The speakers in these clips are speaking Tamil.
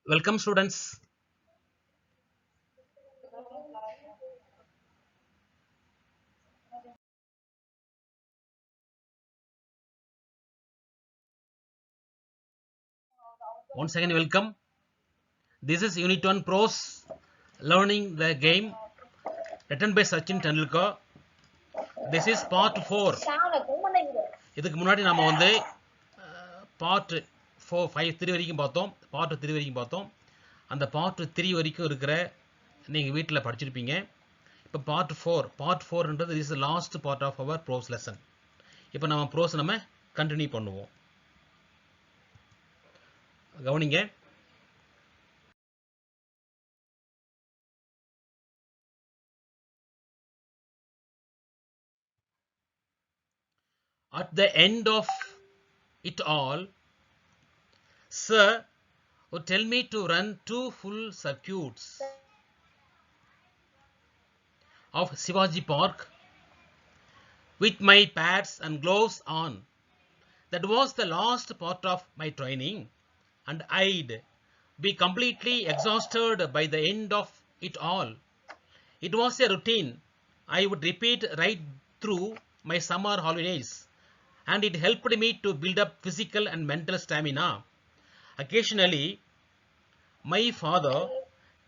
Welcome students. Once again welcome. This is Unit 1 Pros Learning the Game written by Sachin Tendulkar. This is part 4. இதுக்கு முன்னாடி நாம வந்து பார்ட் 4 5 3 வரைக்கும் பார்த்தோம். பார்ட் 3 வரைக்கும் பார்த்தோம். அந்த பார்ட் 3 வரைக்கும் இருக்கிற நீங்க வீட்ல படிச்சிருப்பீங்க. இப்போ பார்ட் 4ன்றது is last part of our prose lesson. இப்போ நம்ம ப்ரோஸ் நம்ம கண்டினியூ பண்ணுவோம். கவனிங்க. At the end of it all, sir would tell me to run 2 full circuits of Shivaji Park with my pads and gloves on. That was the last part of my training, and I'd be completely exhausted by the end of it all. It was a routine I would repeat right through my summer holidays, and it helped me to build up physical and mental stamina. Occasionally, my father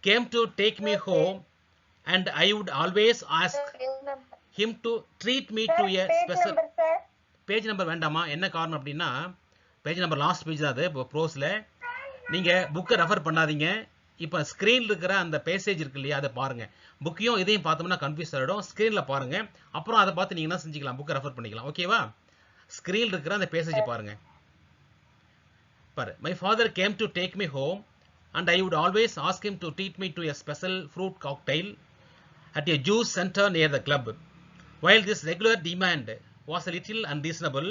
came to take me home, and I would always ask him to treat me to a special page number வேண்டாமா? என்ன காரணம் அப்படின்னா, பேஜ் நம்பர் லாஸ்ட் பேஜ் தான் அது. இப்போ ப்ரோஸில் நீங்கள் புக்கை ரெஃபர் பண்ணாதீங்க. இப்போ ஸ்க்ரீனில் இருக்கிற அந்த பேசேஜ் இருக்கு இல்லையா, அதை பாருங்கள். புக்கையும் இதையும் பார்த்தோம்னா கன்ஃபியூஸ் ஆகிடும். ஸ்க்ரீனில் பாருங்கள், அப்புறம் அதை பார்த்து நீங்கள் என்ன செஞ்சுக்கலாம், புக்கை ரெஃபர் பண்ணிக்கலாம். ஓகேவா? ஸ்க்ரீனில் இருக்கிற அந்த பேசேஜை பாருங்கள். பாரு, my father came to take me home and I would always ask him to treat me to a special fruit cocktail at a juice center near the club. While this regular demand was a little unreasonable,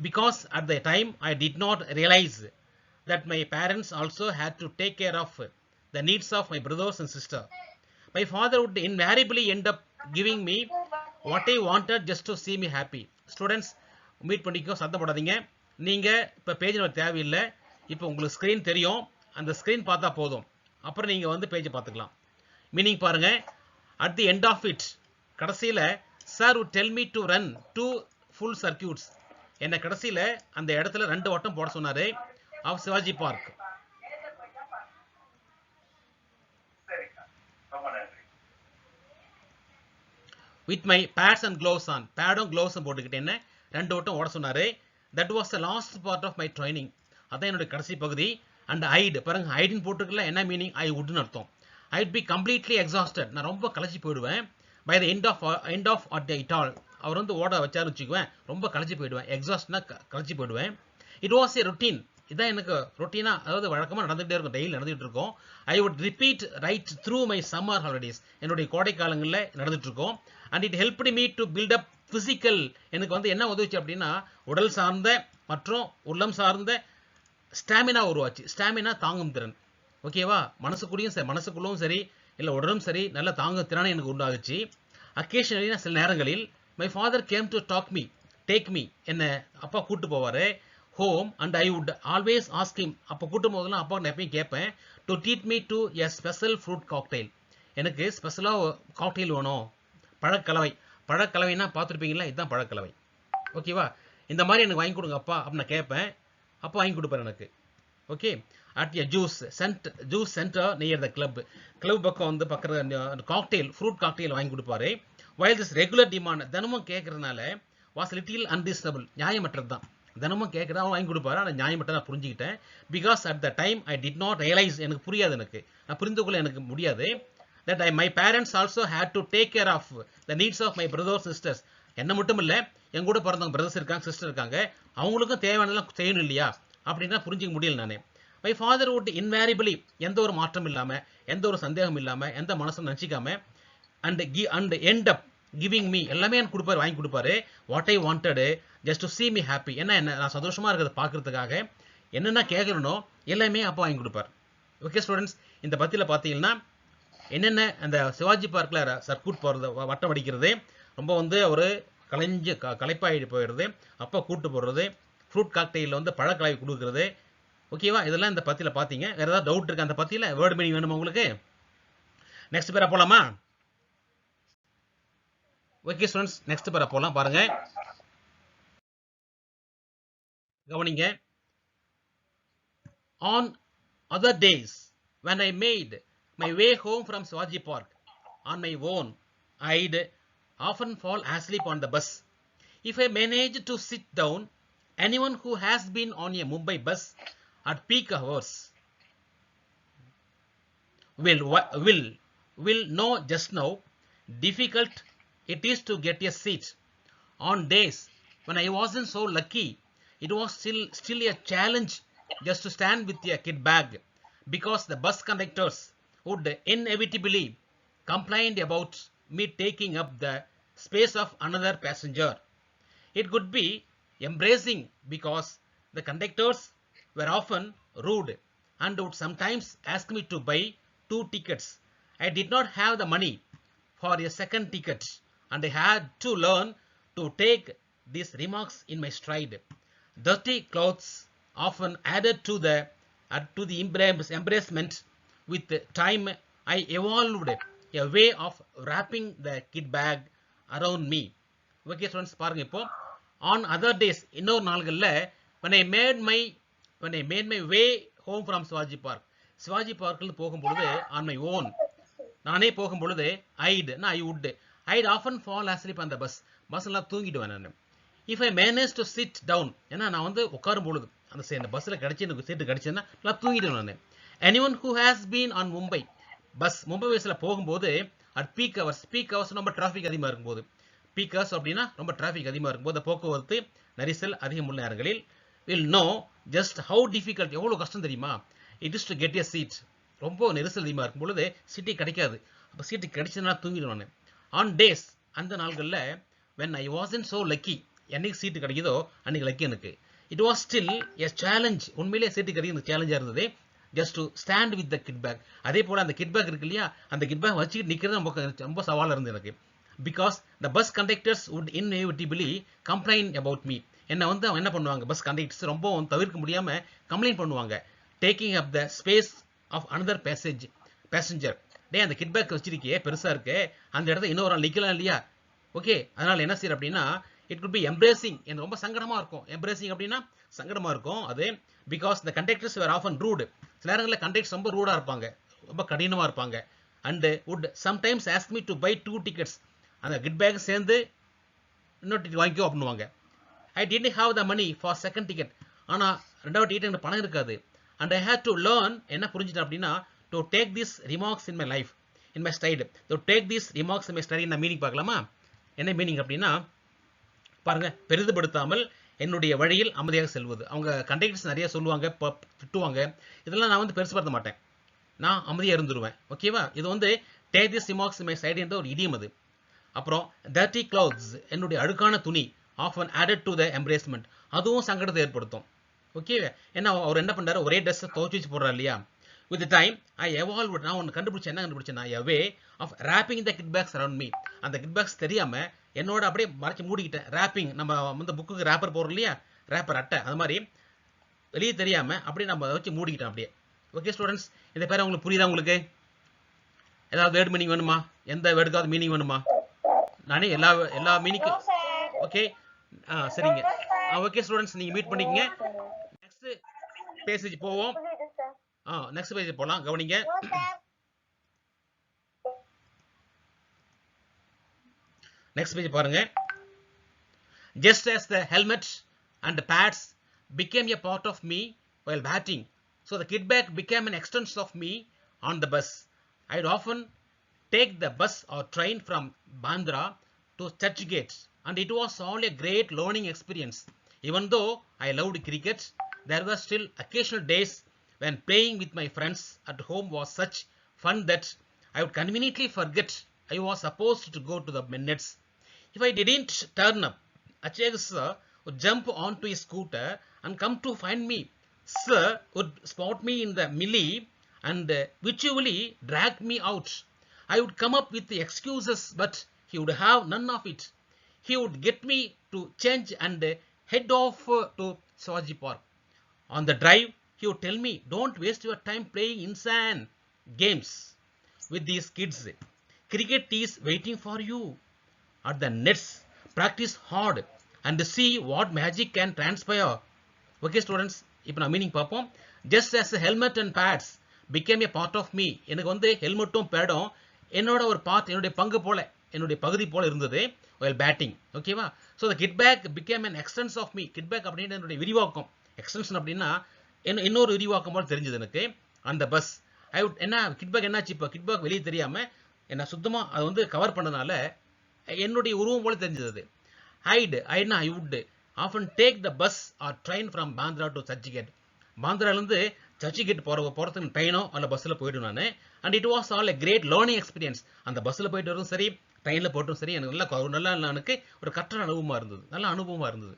because at the time I did not realize that my parents also had to take care of the needs of my brothers and sisters. My father would invariably end up giving me what I wanted just to see me happy. Students, meet பண்ணிக்கோ, சத்தம் போடாதீங்க. நீங்கள் இப்போ பேஜ் நம்பர் தேவையில்லை. இப்போ உங்களுக்கு ஸ்க்ரீன் தெரியும், அந்த ஸ்க்ரீன் பார்த்தா போதும். அப்புறம் நீங்கள் வந்து பேஜை பார்த்துக்கலாம். மீனிங் பாருங்கள். At the end of it, கடைசியில் sir would tell me to run 2 full circuits. என்னை கடைசியில் அந்த இடத்துல 2 ஓட்டம் போட சொன்னார் of Shivaji park. With my pads and gloves on. பேடும் க்ளோவ்ஸும் போட்டுக்கிட்டு என்ன 2 ஓட்டம் ஓட சொன்னார். That was the last part of my training. அதான் என்னுடைய கடைசி பகுதி. அண்ட் ஐட் பாருங்க, ஐடின்னு போட்டுக்கல. என்ன மீனிங்? ஐ வுட்னு அர்த்தம். I'd be completely exhausted. நான் ரொம்ப களைச்சி போயிடுவேன். By the end of at it all. அவர் வந்து ஓட வச்சாரு வச்சுக்குவேன், ரொம்ப களைச்சி போயிடுவேன். எக்ஸாஸ்ட்னா களைச்சி போயிடுவேன். It was a routine. இதான் எனக்கு ரொட்டீனா, அதாவது வழக்கமாக நடந்துகிட்டே இருக்கும், டெய்லி நடந்துகிட்டு இருக்கும். I would repeat right through my summer holidays. என்னுடைய கோடை காலங்களில் நடந்துட்டு இருக்கும். And it helped me to build up physical. எனக்கு வந்து என்ன உதவிச்சு அப்படின்னா, உடல் சார்ந்த மற்றும் உள்ளம் சார்ந்த ஸ்டாமினா உருவாச்சு. ஸ்டாமினா தாங்கும் திறன். ஓகேவா? மனசுக்குள்ளும் சரி இல்லை உடலும் சரி நல்ல தாங்கும் திறனை எனக்கு உண்டாகுச்சு. அக்கேஷனலி, சில நேரங்களில் my father came to take me, என்ன அப்பா கூட்டு போவார் home. And I would always ask him. அப்போ கூட்டும் போதெல்லாம் அப்பா நான் எப்பயும் கேட்பேன், to treat me to a special fruit cocktail. எனக்கு ஸ்பெஷலாக காக்டெயில் வேணும், பழக்கலவைன்னா பார்த்துருப்பீங்களா, இதுதான் பழக்கலவை. ஓகேவா? இந்த மாதிரி எனக்கு வாங்கி கொடுங்க அப்பா அப்படின்னு நான் கேட்பேன். அப்போ வாங்கி கொடுப்பார் எனக்கு. Okay. At a juice centre near the club பக்கம் வந்து பக்கத்தில் ஃப்ரூட் காக்டெயில் வாங்கி கொடுப்பாரு. வைல் திஸ் ரெகுலர் டிமாண்ட், தினமும் கேட்கறதுனால வாஸ் லிட்டில் அன்ரீசனபிள், நியாயமற்றது தான். தினமும் கேட்குறதா வாங்கி கொடுப்பாரு, ஆனால் நியாயமற்ற நான் புரிஞ்சுக்கிட்டேன். Because at the time I did not realise, எனக்கு புரியாது, நான் புரிந்து கொள்ள எனக்கு முடியாது. That my parents also had to take care of the needs of my brothers sisters. என்ன மட்டும் இல்லை, என் கூட பிறந்தவங்க பிரதர்ஸ் இருக்காங்க, சிஸ்டர் இருக்காங்க, அவங்களுக்கும் தேவையானதெல்லாம் செய்யணும் இல்லையா அப்படின்னா புரிஞ்சிக்க முடியல நான். மை ஃபாதர் வுட் இன்வேரிபிளி, எந்த ஒரு மாற்றம் இல்லாமல், எந்த ஒரு சந்தேகம் இல்லாமல், எந்த மனசும் நினச்சிக்காம, and end up giving me, எல்லாமே எனக்கு கொடுப்பாரு, வாங்கி கொடுப்பாரு. What I wanted just to see me happy. என்ன நான் சந்தோஷமாக இருக்கிறத பார்க்கறதுக்காக என்னென்ன கேட்குறனோ எல்லாமே அப்பா வாங்கி கொடுப்பார். ஓகே ஸ்டூடெண்ட்ஸ், இந்த பத்தியில் பார்த்தீங்கன்னா என்னென்ன அந்த சிவாஜி பார்க்கில் சர்க்யூட் போகிறது, வட்டம் அடிக்கிறது, ரொம்ப வந்து ஒரு களைப்பாகி போயிடுறது, அப்பா கூட்டு போடுறது, ஃப்ரூட் காக்டெயிலில் வந்து பழக்கலவை கொடுக்குறது, ஓகேவா? இதெல்லாம் இந்த பத்தியில பார்த்தீங்க. வேற ஏதாவது டவுட் இருக்கா அந்த பத்தியில? வேர்ட் மீனிங் வேணுமா உங்களுக்கு? நெக்ஸ்ட் பேரா போலாமா? ஓகே ஸ்டூடெண்ட்ஸ், நெக்ஸ்ட் பேரா போலாம். பாருங்க, கவனிங்க. On other days when I made my way home from Shivaji Park on my own, I'd often fall asleep on the bus. If I managed to sit down, anyone who has been on a Mumbai bus at peak hours will know just how difficult it is to get a seat. On days when I wasn't so lucky, it was still a challenge just to stand with a kit bag, because the bus conductors would inevitably complain about me taking up the space of another passenger. It could be embarrassing because the conductors were often rude and would sometimes ask me to buy 2 tickets. I did not have the money for a second ticket, and I had to learn to take these remarks in my stride. Dirty clothes often added to the embarrassment. With time, I evolved a way of wrapping the kit bag around me. Okay students, பாருங்க இப்போ on other days, இன்னொரு நாள்கள்ல when I made my way home from Shivaji Park, Shivaji பார்க்ல போகும்பொழுது on my own, நானே போகும்பொழுது I'd often fall asleep on the bus. பஸ்ல தூங்கிடுவேன் நான். If I managed to sit down, ஏன்னா நான் வந்து உட்காரும் பொழுது அந்த பஸ்ல கிடைச்சி எனக்கு சீட்டு கிடைச்சதுன்னா நான் தூங்கிடுவேன் நான். Anyone who has been on Mumbai பஸ்ல போகும்போது at peak hours ரொம்ப டிராஃபிக் அதிகமாக இருக்கும்போது, peak hours அப்படின்னா ரொம்ப டிராஃபிக் அதிகமாக இருக்கும்போது, போக்குவரத்து நெரிசல் அதிகமுள்ள நேரங்களில் will know just how difficult, எவ்வளவு கஷ்டம் தெரியுமா, it is to get a seat. ரொம்ப நெரிசல் அதிகமாக இருக்கும் பொழுது சீட்டு கிடைக்காது. அப்போ சீட்டு கிடைச்சதுன்னா தூங்கிடுவானு. ஆன் டேஸ், அந்த நாள்களில் when I wasn't so lucky, என்னைக்கு சீட்டு கிடைக்குதோ அன்னைக்கு லக்கி எனக்கு. It was still a challenge, உண்மையிலேயே சீட்டு கிடைக்கிறது சேலஞ்சாக இருந்தது. Just to stand with the kit bag. அதே போல் அந்த கிட் பேக் இருக்கு இல்லையா, அந்த கிட் பேக் வச்சுக்கிட்டு நிற்கிறது ரொம்ப சவாலாக இருந்தது எனக்கு. Because the bus conductors would inevitably complaint about me. என்னை வந்து அவன் என்ன பண்ணுவாங்க, பஸ் கண்டக்டர்ஸ் ரொம்ப தவிர்க்க முடியாமல் கம்ப்ளைண்ட் பண்ணுவாங்க. Taking up the space of another passenger. டே, அந்த கிட் பேக் வச்சிருக்கே பெருசாக இருக்கு, அந்த இடத்த இன்னொரு ஆள் நிற்கலாம் இல்லையா. ஓகே, அதனால் என்ன செய்யற அப்படின்னா, இட் குட் பி எம்ப்ரேசிங், எனக்கு ரொம்ப சங்கடமாக இருக்கும். எம்ப்ரேசிங் அப்படின்னா சங்கடமாக இருக்கும் அது. Because the conductors were often rude. சில நேரங்களில் கண்டக்டர்ஸ் ரொம்ப ரூடாக இருப்பாங்க, ரொம்ப கடினமாக இருப்பாங்க. And would sometimes ask me to buy 2 tickets. அந்த கிட் பேக் சேர்ந்து இன்னொரு டிக்கெட் வாங்கிக்கோ அப்படின்னுவாங்க. I didn't have the money for second ticket. ஆனால் ரெண்டாவது டிக்கெட் எனக்கு பணம் இருக்காது. And I had to learn, என்ன புரிஞ்சுட்டேன் அப்படின்னா, to take this remarks in my life, in my style. To take this remarks in my style. இந்த மீனிங் பார்க்கலாமா? என்ன மீனிங் அப்படின்னா, பாருங்க, பெரிதுபடுத்தாமல் என்னுடைய வழியில் அமைதியாக செல்வது. அவங்க கண்டக்டர்ஸ் நிறைய சொல்லுவாங்க, திட்டுவாங்க, இதெல்லாம் நான் வந்து பெருசுபடுத்த மாட்டேன், நான் அமைதியாக இருந்துருவேன். ஓகேவா? இது வந்து take this remarks in my side என்ற ஒரு இடியம் அது. அப்புறம் dirty clothes, என்னுடைய அழுக்கான துணி, often added to the embarrassment, அதுவும் சங்கடத்தை ஏற்படுத்தும். ஓகே, ஏன்னா அவர் என்ன பண்றாரு, ஒரே ட்ரெஸ்ஸை துவச்சி வச்சு போடுறாரு இல்லையா. வித் டைம் ஐ எவால்வ்ட், நான் ஒன்று கண்டுபிடிச்சேன். என்ன கண்டுபிடிச்சேன்? a way of wrapping the kit bags around me. அந்த கிட் பேக்ஸ் தெரியாம என்னோட அப்படியே மறைச்சு மூடிக்கிட்டேன். ரேப்பிங், நம்ம வந்து புக்குக்கு ரேப்பர் போடுறோம் இல்லையா, ரேப்பர் அட்டை, அது மாதிரி வெளியே தெரியாம அப்படியே நம்ம அதை வச்சு மூடிக்கிட்டேன் அப்படியே. ஓகே ஸ்டூடெண்ட்ஸ், இந்த பேரை உங்களுக்கு புரியுதா? உங்களுக்கு ஏதாவது வேர்டு மீனிங் வேணுமா? எந்த வேர்டுக்காவது மீனிங் வேணுமா? நானே எல்லா மீனிங்கும். ஓகே, சரிங்க. ஓகே ஸ்டூடெண்ட்ஸ், நீங்க மீட் பண்ணிக்கங்க. நெக்ஸ்ட் பேஜ் போவோம். நெக்ஸ்ட் பேஜ் போலாம். கவனிங்க. நெக்ஸ்ட் பேஜ் பாருங்க. Just as the helmet and the pads became a part of me while batting, so the kit bag became an extension of me on the bus. I'd often take the bus or train from Bandra to Churchgate, and it was all a great learning experience. Even though I loved cricket, there were still occasional days when playing with my friends at home was such fun that I would conveniently forget I was supposed to go to the nets. If I didn't turn up, Acheg sir would jump onto his scooter and come to find me. Sir would spot me in the melee and virtually drag me out. I would come up with the excuses, but he would have none of it. He would get me to change and head off to Shivaji Park. On the drive, he would tell me, don't waste your time playing insane games with these kids. Cricket is waiting for you at the nets. Practice hard and see what magic can transpire. Okay students, இப்போ நான் மீனிங் பார்ப்போம். Just as a helmet and pads became a part of me. எனக்கு வந்து ஹெல்மெட்டும் பேடும் என்னோட ஒரு பார்ட், என்னுடைய பங்கு போல, என்னுடைய பகுதி போல இருந்தது while batting. ஓகேவா? So the kit bag became an extension of me. kit bag அப்படின்னு என்னுடைய விரிவாக்கம், எக்ஸ்டென்ஷன் அப்படின்னா இன்னொரு விரிவாக்கம் போல தெரிஞ்சது எனக்கு. அந்த பஸ் என்ன கிட் பேக் என்னாச்சு, இப்போ கிட் பேக் வெளியே தெரியாம என்ன சுத்தமா அது வந்து கவர் பண்ணதுனால என்னுடைய உருவம் போல தெரிஞ்சது. ஐட்னா I would often take the bus or train from Bandra to Churchgate. பாந்திராலேருந்து சர்ச்சிகேட் போகிறதுக்கு ட்ரெயினோ அல்ல பஸ்ஸில் போய்ட்டு நான். And it was all a great learning experience. அந்த பஸ்ஸில் போயிட்டு வரும் சரி, ட்ரெயினில் போட்டும் சரி, எனக்கு நல்லா எனக்கு ஒரு கற்ற அனுபவமாக இருந்தது, நல்ல அனுபவமாக இருந்தது.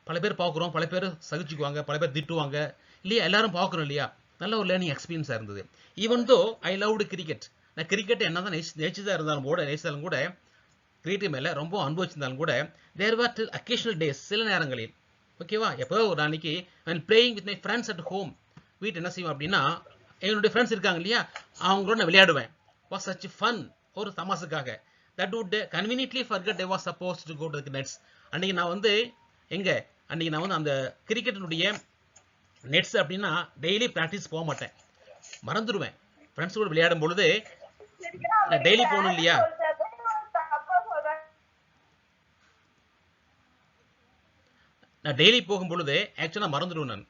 பல பேர் பார்க்குறோம், பல பேர் சகிச்சுக்குவாங்க, பல பேர் திட்டுவாங்க இல்லையா, எல்லாரும் பார்க்குறோம் இல்லையா, நல்ல ஒரு லேர்னிங் எக்ஸ்பீரியன்ஸாக இருந்தது. ஈவன் தோ ஐ லவ்டு கிரிக்கெட், நான் கிரிக்கெட் என்ன தான் நேச்சுதான் இருந்தாலும் கூட கிரிக்கெட் மேலே ரொம்ப அனுபவிச்சிருந்தாலும் கூட தேர் வர் அக்கேஷனல் டேஸ், சில நேரங்களில் ஓகேவா, எப்போ ஒரு அன்னைக்கு I playing with my friends at home. வீட்டு என்ன செய்வோம் அப்படின்னா, என்னுடைய ஃப்ரெண்ட்ஸ் இருக்காங்க இல்லையா, அவங்களோட நான் விளையாடுவேன். வாஸ் சச் ஃபன், ஒரு தமாசுக்காக. That would conveniently forget I was suppose to go to the nets. அன்னைக்கு நான் வந்து அன்னைக்கு நான் வந்து அந்த கிரிக்கெட்டினுடைய நெட்ஸ் அப்படின்னா டெய்லி ப்ராக்டிஸ் போக மாட்டேன், மறந்துடுவேன். ஃப்ரெண்ட்ஸ் கூட விளையாடும் பொழுது நான் டெய்லி போகணும் இல்லையா, நான் டெய்லி போகும் பொழுது ஆக்சுவலாக மறந்துடுவேன், நான்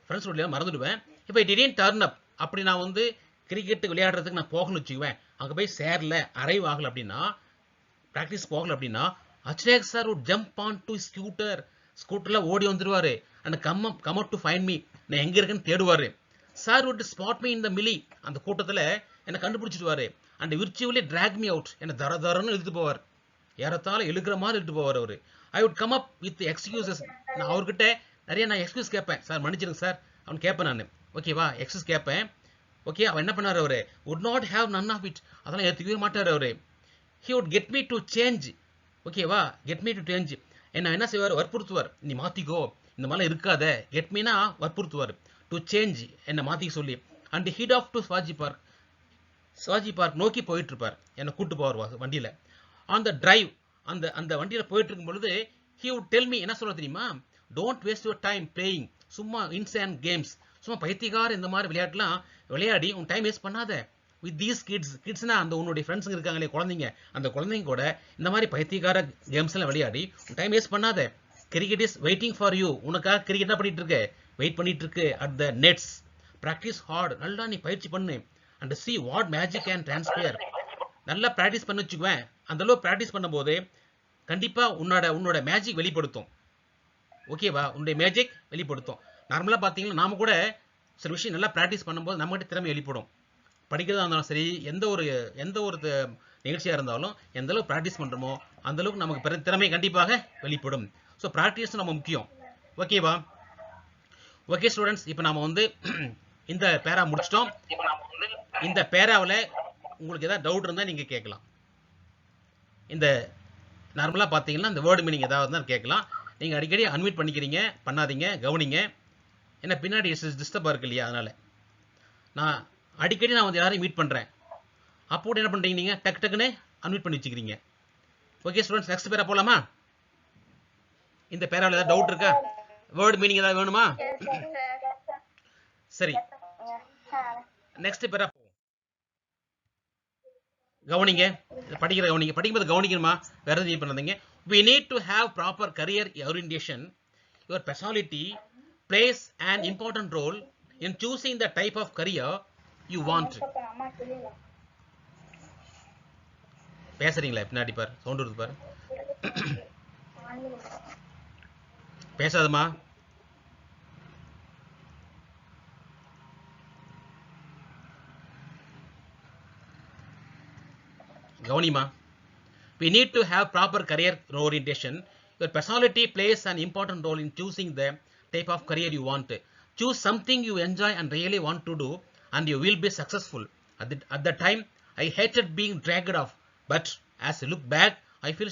ஃப்ரெண்ட்ஸ் கூட மறந்துடுவேன். இப்போ இட் டிடன்ட் டர்ன் அப், அப்படி நான் வந்து கிரிக்கெட்டு விளையாடுறதுக்கு நான் போகணும்னு வச்சுக்குவேன், அங்கே போய் சேரல, அரைவ் ஆகலை அப்படின்னா, ப்ராக்டிஸ் போகலை அப்படின்னா, Achrekar sir would jump on to scooter, ஸ்கூட்டரில் ஓடி வந்துடுவார். அந்த come up to find me, நான் எங்கே இருக்குன்னு தேடுவார். Sir would spot me in the melee, அந்த கூட்டத்தில் என்னை கண்டுபிடிச்சிடுவார். And virtually drag me out, என்னை தரன்னு இழுத்துட்டு போவார், ஏறத்தாழ இழுக்கிற மாதிரி இழுத்துட்டு போவார் அவர். I would come up with excuses, நான் அவர்கிட்ட நிறைய எக்ஸ்கியூஸ் கேட்பேன். சார் மன்னிச்சிருங்க சார் அவன் கேட்பேன் நான், ஓகேவா, எக்ஸ்கியூஸ் கேட்பேன். ஓகே, அவன் என்ன பண்ணார், அவர் would not have none of it, அதெல்லாம் ஏற்றுக்கவே மாட்டார் அவர். he would get me to change, ஓகேவா, get me to change, என்ன செய்வார், வற்புறுத்துவார், நீ மாற்றிக்கோ, இந்த மாதிரிலாம் இருக்காத, கெட் மீனா வற்புறுத்துவார், டு சேஞ்ச் என்னை மாற்றிக்க சொல்லி. And he'd off to Shivaji Park நோக்கி போயிட்டு இருப்பார், என்னை கூட்டு போவார் வண்டியில். ஆன் த டிரைவ், அந்த வண்டியில் போயிட்டு இருக்கும் பொழுது he would tell me, என்ன சொல்ல தெரியுமா, don't waste your time playing, சும்மா இன்சேன் கேம்ஸ், சும்மா பைத்தியக்கார இந்த மாதிரி விளையாட்டுலாம் விளையாடி உன் டைம் வேஸ்ட் பண்ணாத. வித் தீஸ் கிட்ஸ்னா அந்த உன்னுடைய ஃப்ரெண்ட்ஸுங்க இருக்காங்களே குழந்தைங்க, அந்த குழந்தைங்க கூட இந்த மாதிரி பைத்தியக்கார கேம்ஸ் எல்லாம் விளையாடி உன் டைம் வேஸ்ட் பண்ணாத. Cricket is waiting for you, உனக்காக கிரிக்கெட் என்ன பண்ணிட்டு இருக்கு, வெயிட் பண்ணிட்டு இருக்கு at the nets. Practice hard, நல்லா நீ பயிற்சி பண்ணு. And see what magic can transpire, நல்லா ப்ராக்டிஸ் பண்ணி வச்சுக்குவேன். அந்த அளவு ப்ராக்டிஸ் பண்ணும்போது கண்டிப்பாக உன்னோட மேஜிக் வெளிப்படுத்தும், ஓகேவா, உன்னுடைய மேஜிக் வெளிப்படுத்தும். நார்மலாக பார்த்தீங்கன்னா நாம கூட சில விஷயம் நல்லா ப்ராக்டிஸ் பண்ணும்போது நம்மகிட்ட திறமை வெளிப்படும். படிக்கிறதா இருந்தாலும் சரி, எந்த ஒரு நிகழ்ச்சியாக இருந்தாலும் எந்த அளவுக்கு ப்ராக்டிஸ் பண்ணுறோமோ அந்த அளவுக்கு நமக்கு திறமை கண்டிப்பாக வெளிப்படும். ஸோ ப்ராக்டிஸ் நம்ம முக்கியம், ஓகேவா. ஓகே ஸ்டூடெண்ட்ஸ், இப்போ நாம வந்து இந்த பேரா முடிச்சிட்டோம். இந்த பேராவில் உங்களுக்கு ஏதாவது டவுட் இருந்தால் நீங்கள் கேட்கலாம். இந்த நார்மலாக பார்த்தீங்கன்னா இந்த வேர்டு மீனிங் ஏதாவது இருந்தால் கேட்கலாம். நீங்கள் அடிக்கடி அன்மியூட் பண்ணிக்கிறீங்க, பண்ணாதீங்க, கவனிங்க. ஏன்னா பின்னாடி டிஸ்டர்பாக இருக்கு இல்லையா, அதனால் நான் அடிக்கடி வந்து யாரையும் மீட் பண்ணுறேன், அப்போ கூட என்ன பண்ணுறீங்க, நீங்கள் டக்குன்னு அன்மியூட் பண்ணி வச்சுக்கிறீங்க. ஓகே ஸ்டூடெண்ட்ஸ், நெக்ஸ்ட் பேரா போகலாமா? இந்த பேராவில் ஏதாவது டவுட் இருக்கா, வேர்டு மீனிங் ஏதாவது வேணுமா? சரி, நெக்ஸ்ட் பேரா போவோம். கவனிங்க, படிக்கும்போது கவனிக்கணுமா, வேற எதுவும் பண்ணாதீங்க. We need to have proper career orientation. Your personality plays an important role in choosing the type of career you want. பேசுறீங்களா பின்னாடி பாரு, சவுண்ட் வருது பாரு, பேசாதமா. கவனிமா. We need to have proper career orientation. Your personality plays an important role in choosing the type of career you want. Choose something you enjoy and really want to do, and you will be successful. At the time, I hated being dragged off, but as I look back, I feel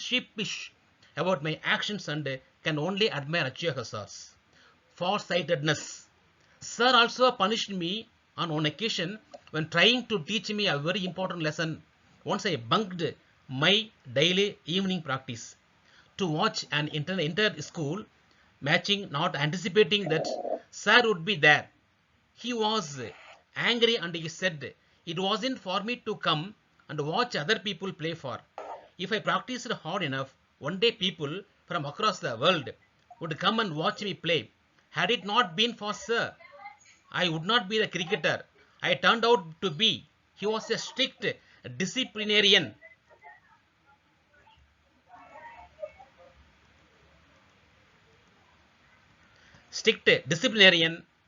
sheepish about my actions and can only admire achievers. far-sightedness. Sir also punished me on one occasion when trying to teach me a very important lesson. Once I bunked my daily evening practice to watch an inter-school matching, not anticipating that sir would be there. He was angry and he said it wasn't for me to come and watch other people play for. If I practiced hard enough, one day people from across the world would come and watch me play. Had it not been for sir, I would not be the cricketer I turned out to be. He was a strict disciplinarian.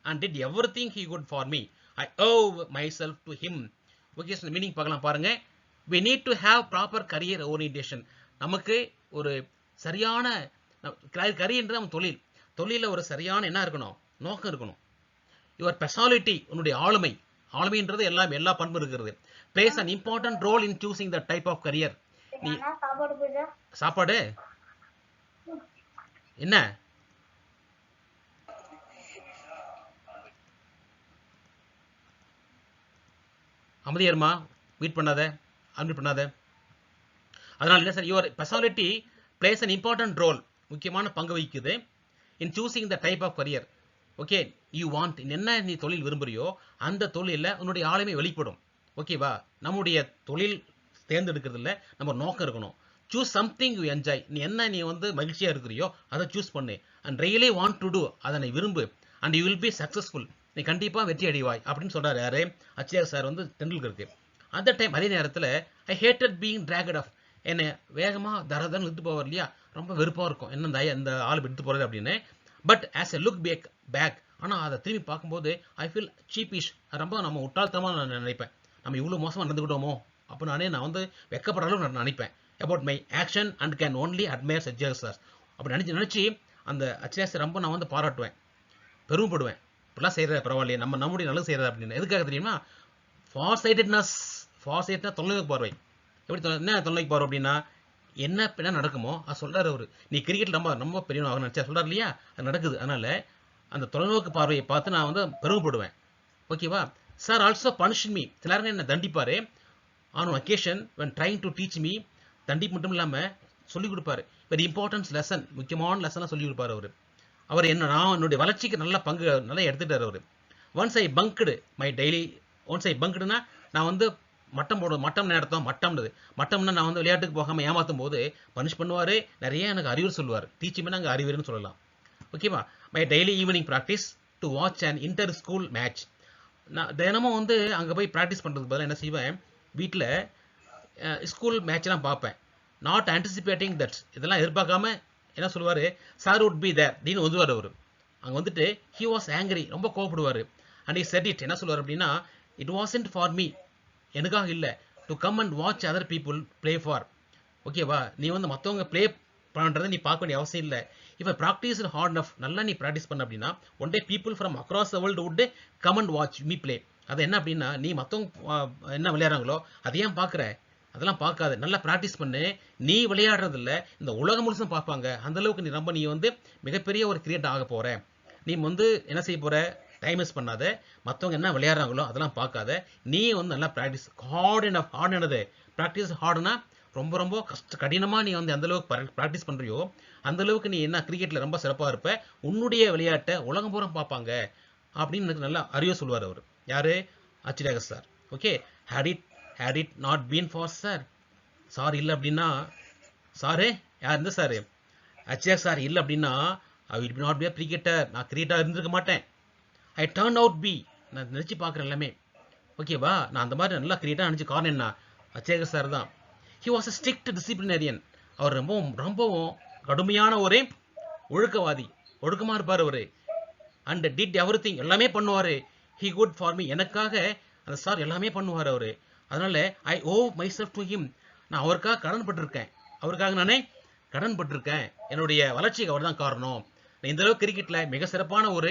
And did everything he could for me. I owe myself to him. Okay, so meaning பார்க்கலாம் பாருங்க. We need to have proper career orientation. நமக்கு ஒரு சரியான கரியர்ன்றது நம்ம தொழில ஒரு சரியான என்ன இருக்கணும், நோக்கம் இருக்கணும். யுவர் பெர்சனாலிட்டி, உன்னுடைய ஆளுமைன்றது எல்லா பண்பும் இருக்கிறது. plays an important role in choosing the type of career. நீ சாப்பாடு என்ன அமைதியர்மா, மீட் பண்ணாத, அன்மிட் பண்ணாத. அதனால என்ன sir, your personality plays an important role, முக்கியமான பங்கு வகிக்குது in choosing the type of career. Okay, you want, என்ன நீ தொழில் விரும்புறியோ அந்த தொழிலில் உன்னுடைய ஆளுமை வெளிப்படும். ஓகேவா, நம்முடைய தொழில் தேர்ந்தெடுக்கிறதுல நம்ம நோக்கம் இருக்கணும். Choose something you enjoy. நீ வந்து மகிழ்ச்சியாக இருக்கிறியோ அதை சூஸ் பண்ணு. And really want to do, அதனை விரும்பு. And you will be successful, நீ கண்டிப்பாக வெற்றி அடைவாய் அப்படின்னு சொல்கிறார் யாரு, அச்சயா சார் வந்து டெண்டுல்கருக்கு. அந்த டைம் அதே நேரத்தில் ஐ ஹேட்டட் பீயிங் டிராகட் ஆஃப், என்னை வேகமாக தரதான் எடுத்து போவார் இல்லையா, ரொம்ப வெறுப்பாக இருக்கும் என்ன இந்த ஆள் எடுத்து போகிறது அப்படின்னு. But as a look back, ஆனால் அதை திரும்பி பார்க்கும்போது ஐ ஃபீல் சீப்பிஷ், ரொம்ப நம்ம முட்டாள்தனமாக நான் நினைப்பேன், நம்ம இவ்வளோ மோசமாக நடந்துக்கிட்டோமோ அப்போ நான் வந்து வெக்கப்பட அளவு நான் நினைப்பேன். About my action and can only admire அச்சயா சார். அப்படி நினச்சி அந்த அச்சயா சார் ரொம்ப நான் வந்து பாராட்டுவேன், பெருமைப்படுவேன். இப்படிலாம் செய்கிற பரவாயில்லையே, நம்முடைய நல்லது செய்கிறது அப்படின்னு. எதுக்காக தெரியுமா, ஃபார் சைட்டட்னஸ் தொலைநோக்கு பார்வை. எப்படி என்ன தொலைநோக்கு பார்வை அப்படின்னா, என்ன நடக்குமோ அது சொல்கிறார் அவர். நீ கிரிக்கெட் ரொம்ப பெரிய நினச்சா சொல்கிறார் இல்லையா, அது நடக்குது. அதனால் அந்த தொலைநோக்கு பார்வையை பார்த்து நான் வந்து பெருமைப்படுவேன். ஓகேவா. சார் ஆல்சோ பனிஷ் மீ, சில நேரம் என்ன தண்டிப்பார். On occasion when trying to teach me, தண்டிப்பு மட்டும் இல்லாமல் சொல்லிக் கொடுப்பாரு. வெரி இம்பார்ட்டன்ஸ் லெசன், முக்கியமான லெசனாக சொல்லிக் கொடுப்பார் அவர். நான் என்னுடைய வளர்ச்சிக்கு நல்ல பங்கு நல்லா எடுத்துட்டார் அவர். ஒன்ஸ் ஐ பங்க்டுனா நான் வந்து மட்டம் நடத்தும். மட்டம்னா நான் வந்து விளையாட்டுக்கு போகாமல் ஏமாற்றும் போது பனிஷ் பண்ணுவார், நிறைய எனக்கு அறிவுரை சொல்லுவார். டீச்சிங்னா அங்கே அறிவுரைன்னு சொல்லலாம். ஓகேவா. My daily evening practice to watch and inter school match. நான் தினமும் வந்து அங்கே போய் ப்ராக்டிஸ் பண்ணுறதுக்கு பதிலாக என்ன செய்வேன், வீட்டில் ஸ்கூல் மேட்ச்லாம் பார்ப்பேன். நாட் ஆன்டிசிபேட்டிங் தட், இதெல்லாம் எதிர்பார்க்காம என்ன சொல்லுவார், சார் வுட் பி தேர் அப்படின்னு வந்துவார் அவர். அங்கே வந்துட்டு ஹி வாஸ் ஆங்கிரி, ரொம்ப கோவப்படுவார். அண்ட் ஹி செட் இட், என்ன சொல்லுவார் அப்படின்னா, இட் வாசன்ட் ஃபார் மீ, எனக்காக இல்லை, to come and watch other people play for. ஓகேவா, நீ வந்து மற்றவங்க ப்ளே பண்ணுறதை நீ பார்க்க வேண்டிய அவசியம் இல்லை. இப்போ ப்ராக்டிஸ் ஹார்ட் நஃப், நல்லா நீ ப்ராக்டிஸ் பண்ண அப்படின்னா one day people from across the world would come and watch me play. அது என்ன அப்படின்னா, நீ மற்றவங்க என்ன விளையாடுறாங்களோ அதை ஏன் பார்க்குற, அதெல்லாம் பார்க்காது, நல்லா ப்ராக்டிஸ் பண்ணு. நீ விளையாடுறதில்ல, இந்த உலகம் முழுசும் பார்ப்பாங்க. அந்தளவுக்கு நீ வந்து மிகப்பெரிய ஒரு கிரியேட் ஆக போகிற. நீ வந்து என்ன செய்ய போகிற, டைம் வேஸ்ட் பண்ணாத, மற்றவங்க என்ன விளையாடுறாங்களோ அதெல்லாம் பார்க்காத, நீ வந்து நல்லா ப்ராக்டிஸ் ஹார்ட் என்னது ப்ராக்டிஸ் ஹார்டுனா ரொம்ப ரொம்ப கடினமாக நீ வந்து அந்தளவுக்கு ப்ராக்டிஸ் பண்ணுறியோ அந்தளவுக்கு நீ என்ன கிரிக்கெட்டில் ரொம்ப சிறப்பாக இருப்ப. உன்னுடைய விளையாட்டை உலகம் பூரா பார்ப்பாங்க அப்படின்னு எனக்கு நல்லா அறிவு சொல்லுவார் அவர். யார், அச்சயா sir. Okay, had it not been for sir, sir இல்லை அப்படின்னா, சாரு யார் இந்த சார், அச்சயா சார் இல்லை அப்படின்னா I will not be a cricketer, நான் கிரிக்கெட்டாக இருந்திருக்க மாட்டேன். ஐ டர்ன் அவுட் பி, நான் நினச்சி பார்க்குறேன் எல்லாமே. ஓகேவா, நான் அந்த மாதிரி நல்லா கிரிக்கெட்டாக நினச்சி காரணம் என்ன, அச்சயா சார் தான். He was a strict disciplinarian, அவர் ரொம்பவும் கடுமையான ஒரு ஒழுக்கவாதி, ஒழுக்கமாக இருப்பார் அவர். அண்ட் டிட் எவ்ரிதிங், எல்லாமே பண்ணுவார். ஹி குட் ஃபார் மீ, எனக்காக அந்த சார் எல்லாமே பண்ணுவார் அவர். அதனால I owe myself to him, நான் அவருக்காக கடன் பட்டிருக்கேன். என்னுடைய வளர்ச்சிக்கு அவர் தான் காரணம். இந்த அளவுக்கு கிரிக்கெட்டில் மிக சிறப்பான ஒரு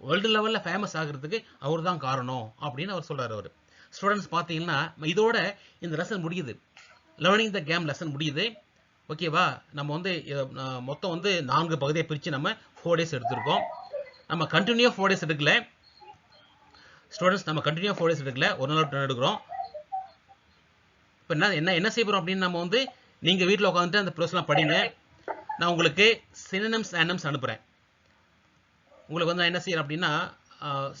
வேர்ல்டு லெவலில் ஃபேமஸ் ஆகிறதுக்கு அவர் தான் காரணம் அப்படின்னு அவர் சொல்கிறார் அவர். ஸ்டூடெண்ட்ஸ் பார்த்தீங்கன்னா இதோட இந்த லெசன் முடியுது, லேர்னிங் த கேம் லெசன் முடியுது. ஓகேவா, நம்ம வந்து மொத்தம் வந்து 4 பகுதியை பிரித்து நம்ம 4 days எடுத்திருக்கோம். நம்ம கண்டினியூ 4 டேஸ் எடுக்கல ஸ்டூடெண்ட்ஸ், நம்ம கண்டினியூ 4 டேஸ் எடுக்கல, ஒரு நாள் எடுக்கிறோம். இப்போ என்ன செய்ய போகிறோம் அப்படின்னு நம்ம வந்து நீங்கள் வீட்டில் உட்காந்துட்டு அந்த ப்ரோஸ்லாம் படிங்க. நான் உங்களுக்கு சினோனிம்ஸ் ஆண்டம்ஸ் அனுப்புகிறேன். உங்களுக்கு வந்து நான் என்ன செய்யறேன் அப்படின்னா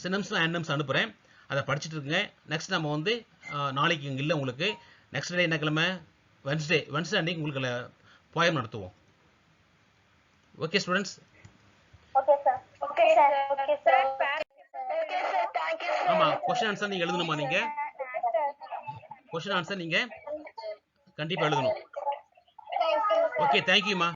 சினோனிம்ஸ் ஆண்டம்ஸ் அனுப்புகிறேன், அதை படிச்சுட்டு இருக்குங்க. நெக்ஸ்ட் நம்ம வந்து நாளைக்கு இங்கே இல்லை உங்களுக்கு, நெக்ஸ்ட் டே என்ன கிழமை, வென்ஸ்டே அன்னைக்கு உங்களுக்கு போயம் நடத்துவோம். Okay students? Okay sir. Okay sir. Okay sir. Thank you sir. ஆமாம், கொஸ்டின் ஆன்சர் நீங்கள் எழுதணுமா? நீங்கள் கொஸ்டின் ஆன்சர் நீங்கள் கண்டிப்பாக எழுதணும். ஓகே, தேங்க்யூம்மா.